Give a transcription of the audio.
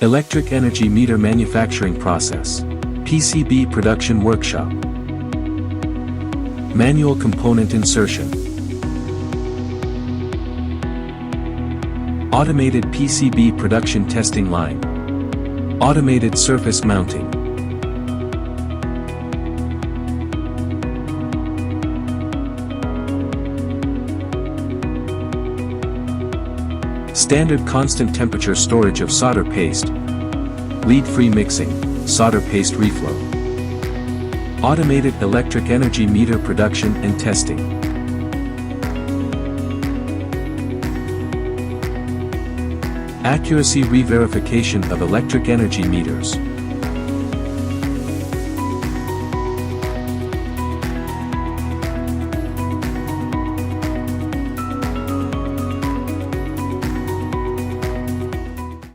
Electric Energy Meter Manufacturing Process. PCB Production Workshop. Manual Component Insertion. Automated PCB Production Testing Line. Automated Surface Mounting. Standard constant temperature storage of solder paste. Lead-free mixing, solder paste reflow. Automated electric energy meter production and testing. Accuracy re-verification of electric energy meters.